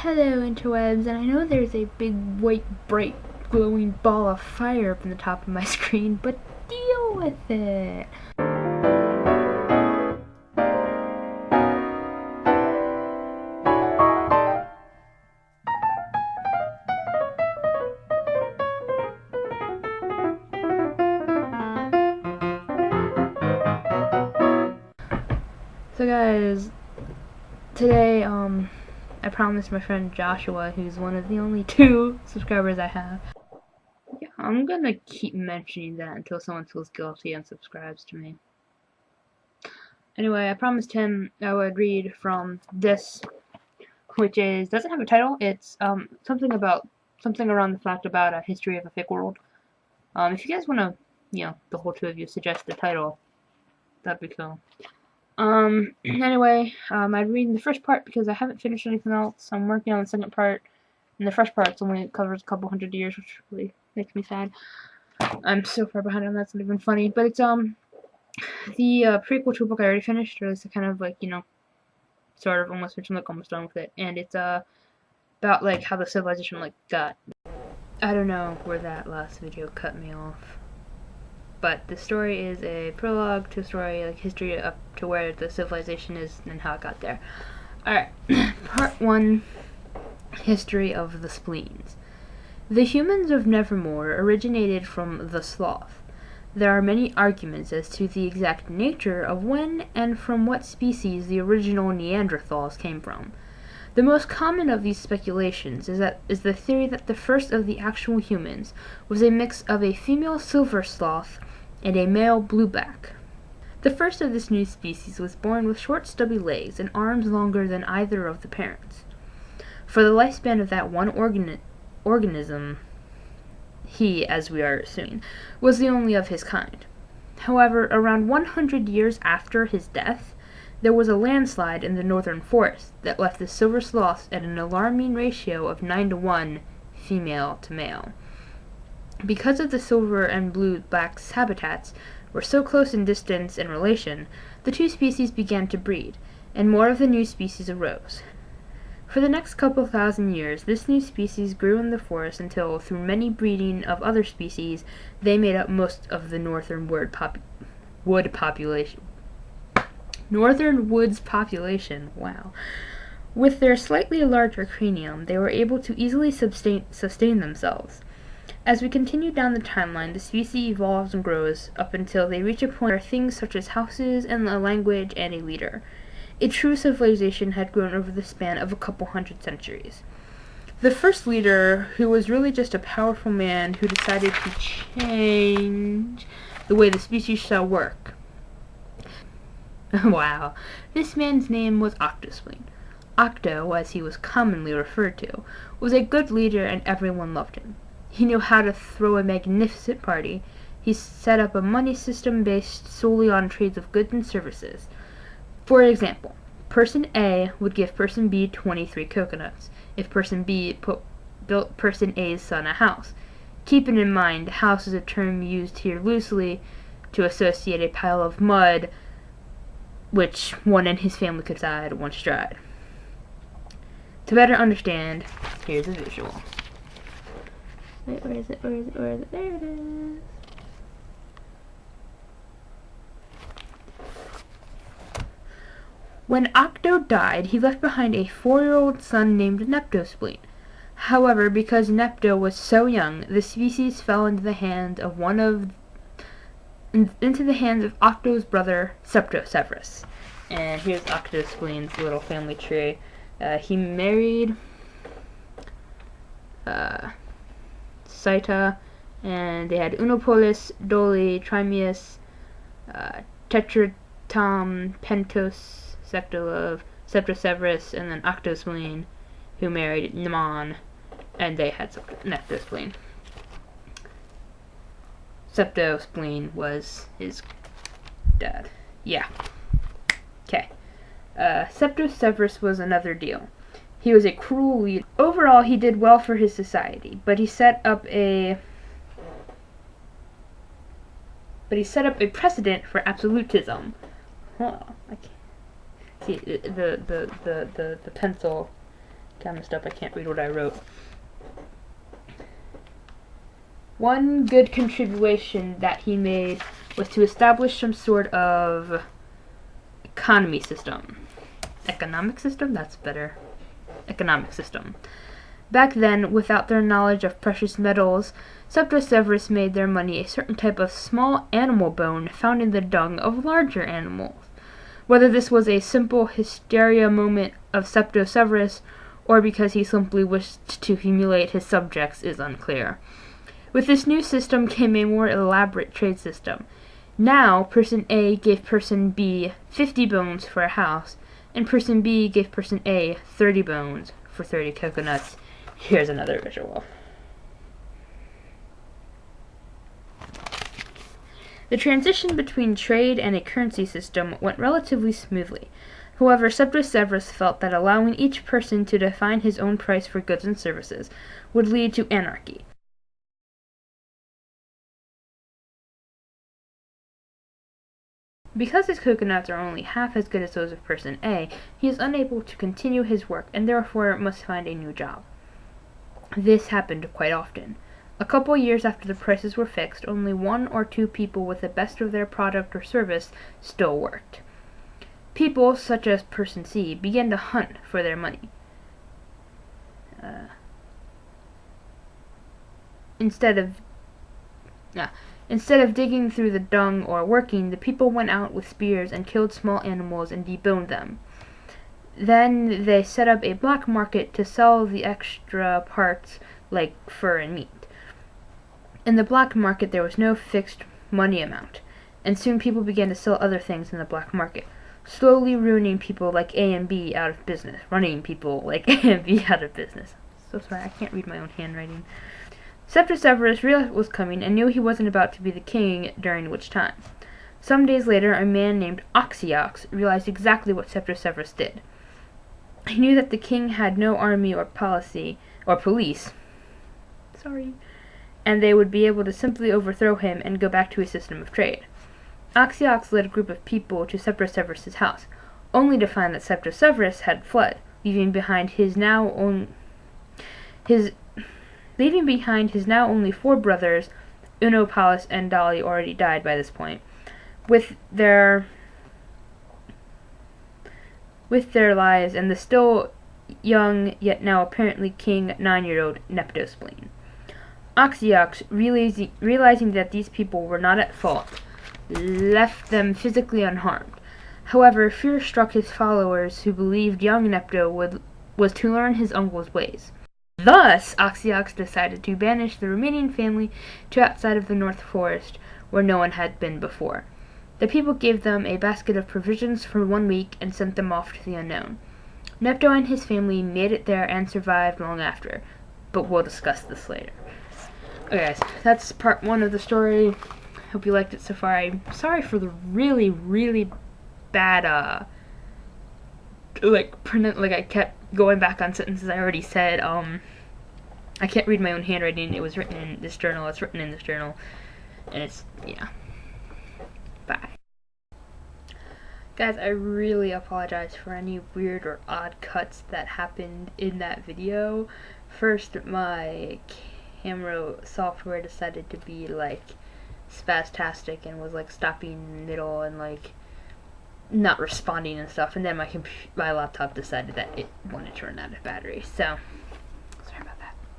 Hello, interwebs, and I know there's a big, white, bright, glowing ball of fire up in the top of my screen, but deal with it! So guys, today, I promised my friend Joshua, who's one of the only 2 subscribers I have. Yeah, I'm gonna keep mentioning that until someone feels guilty and subscribes to me. Anyway, I promised him I would read from this, which doesn't have a title. It's something around the fact about a history of a fake world. If you guys want to, the whole 2 of you suggest the title, that'd be cool. Anyway, I'm reading the first part because I haven't finished anything else. I'm working on the second part, and the first part only covers a couple hundred years, which really makes me sad. I'm so far behind on that, it's not even funny. But it's the prequel to a book I already finished, or it's kind of like, sort of almost finished, like almost done with it, and it's about like how the civilization got. I don't know where that last video cut me off. But the story is a prologue to a story, like history up to where the civilization is and how it got there. Alright, part 1, History of the Spleans. The humans of Nevermore originated from the sloth. There are many arguments as to the exact nature of when and from what species the original Neanderthals came from. The most common of these speculations is the theory that the first of the actual humans was a mix of a female silver sloth and a male blueback. The first of this new species was born with short stubby legs and arms longer than either of the parents. For the lifespan of that one organism, he, as we are assuming, was the only of his kind. However, around 100 years after his death, there was a landslide in the northern forest that left the silver sloths at an alarming ratio of 9-to-1 female to male. Because of the silver and blue-black's habitats were so close in distance and relation, the 2 species began to breed, and more of the new species arose. For the next couple thousand years, this new species grew in the forest until, through many breeding of other species, they made up most of the northern wood population. Northern woods population, wow. With their slightly larger cranium, they were able to easily sustain themselves. As we continue down the timeline, the species evolves and grows up until they reach a point where things such as houses and a language and a leader. A true civilization had grown over the span of a couple hundred centuries. The first leader, who was really just a powerful man who decided to change the way the species shall work. Wow. This man's name was Spleans. Octo, as he was commonly referred to, was a good leader and everyone loved him. He knew how to throw a magnificent party. He set up a money system based solely on trades of goods and services. For example, Person A would give Person B 23 coconuts if Person B built Person A's son a house. Keeping in mind, house is a term used here loosely to associate a pile of mud which one in his family could decide once dried. To better understand, here's a visual. Wait, where is it? There it is. When Octo died, he left behind a 4-year-old son named Spleans. However, because Nepto was so young, the species fell into the hands of Octo's brother, Septo Severus. And here's Spleans' little family tree. He married Saita, and they had Unopolis, Doli, Trimius, Tetratom, Pentos, Septo Severus, and then Spleans, who married Naman, and they had Septo Spleans. Septo Spleans was his dad. Yeah. Okay. Septo Severus was another deal. He was a cruel leader. Overall, he did well for his society, but he set up a precedent for absolutism. I can't see the pencil got messed up. I can't read what I wrote. One good contribution that he made was to establish some sort of economic system. That's better. Economic system. Back then, without their knowledge of precious metals, Septo Severus made their money a certain type of small animal bone found in the dung of larger animals. Whether this was a simple hysteria moment of Septo Severus, or because he simply wished to humiliate his subjects, is unclear. With this new system came a more elaborate trade system. Now, person A gave person B 50 bones for a house, and person B gave person A 30 bones for 30 coconuts. Here's another visual. The transition between trade and a currency system went relatively smoothly. However, Septo Severus felt that allowing each person to define his own price for goods and services would lead to anarchy. Because his coconuts are only half as good as those of person A, he is unable to continue his work and therefore must find a new job. This happened quite often. A couple years after the prices were fixed, only 1 or 2 people with the best of their product or service still worked. People, such as person C, began to hunt for their money. Instead of digging through the dung or working, the people went out with spears and killed small animals and deboned them. Then they set up a black market to sell the extra parts like fur and meat. In the black market there was no fixed money amount, and soon people began to sell other things in the black market, slowly ruining people like A and B out of business, running people like A and B out of business. So sorry, I can't read my own handwriting. Septo Severus realized what was coming and knew he wasn't about to be the king during which time. Some days later, a man named Oxyox realized exactly what Septo Severus did. He knew that the king had no army or police, and they would be able to simply overthrow him and go back to a system of trade. Oxyox led a group of people to Septo Severus' house, only to find that Septo Severus had fled, leaving behind his now only 4 brothers. Uno, Pallas, and Dolly already died by this point, with their lives, and the still young, yet now apparently king, 9-year-old Spleans. Oxyox, realizing that these people were not at fault, left them physically unharmed. However, fear struck his followers, who believed young Nepto was to learn his uncle's ways. Thus, Oxyox decided to banish the remaining family to outside of the North Forest, where no one had been before. The people gave them a basket of provisions for 1 week and sent them off to the unknown. Nepto and his family made it there and survived long after, but we'll discuss this later. Okay guys, that's part 1 of the story. Hope you liked it so far. I'm sorry for the really, really bad, I kept going back on sentences I already said. I can't read my own handwriting. It was written in this journal. It's written in this journal. And it's, yeah. Bye. Guys, I really apologize for any weird or odd cuts that happened in that video. First, my camera software decided to be, spastastic and was, stopping in the middle and, not responding and stuff. And then my laptop decided that it wanted to run out of battery. So,